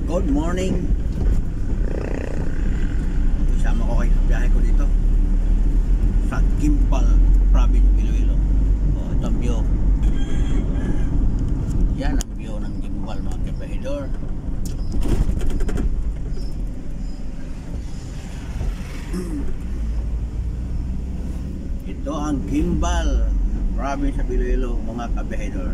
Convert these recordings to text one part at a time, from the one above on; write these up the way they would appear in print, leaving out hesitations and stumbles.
Good morning. Isama ko kayo sa biyahe ko dito sa Gimbal Province, Iloilo. Ito ang view. Yan ang view ng Gimbal, mga kapahidor. Ito ang Gimbal Province sa Iloilo, mga kapahidor.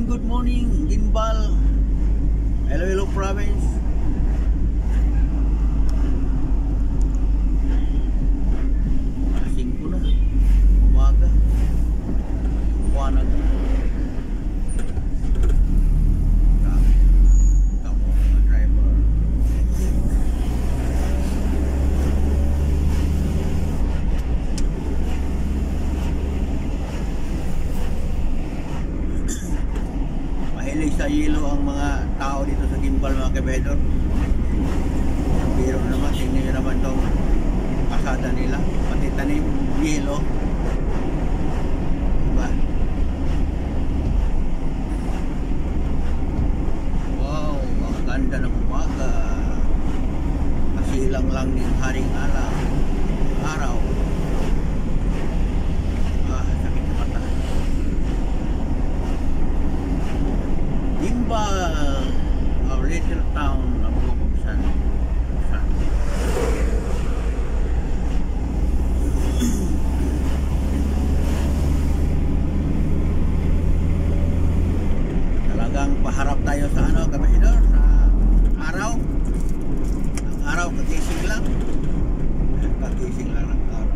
Good morning, Gimbal, Iloilo Province. Alas 5 na, umaga, buwanag na. Kamo mga driver. Sa yelo ang mga tao dito sa Gimbal, mga kabedor. Pero naman, tingnan nyo naman itong kasada nila, pati tanim yelo, diba? Wow, ang ganda ng umaga, kasilang lang ng haring araw. Sakit na mata. Gimbal, our little town of Buksan. Talagang paharap tayo sa kapahidor, sa araw. Ang araw kagising lang. Kagising lang ng araw.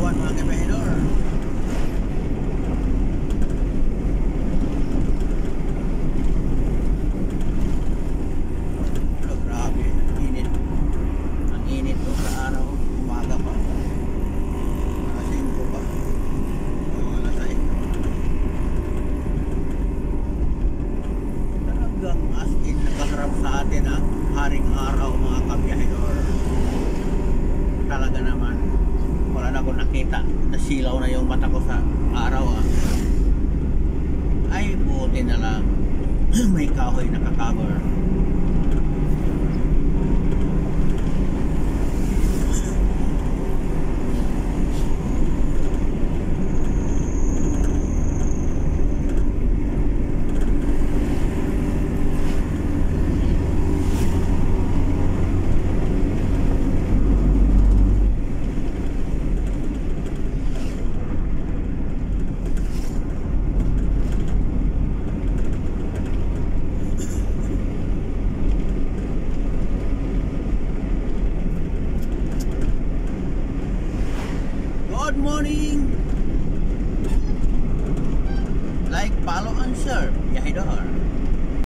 Mga kapahidor, grabe, init. Ang init po sa araw, umaga pa, alas 5 pa, alas 6. Talagang as in nakaharap sa atin ang haring araw, mga kapahidor. Talaga naman, wala na akong nakita, nasilaw na yung mata ko sa araw. Ay buti na lang may kahoy nakacover. Good morning. Like, follow, and share, Yahidor.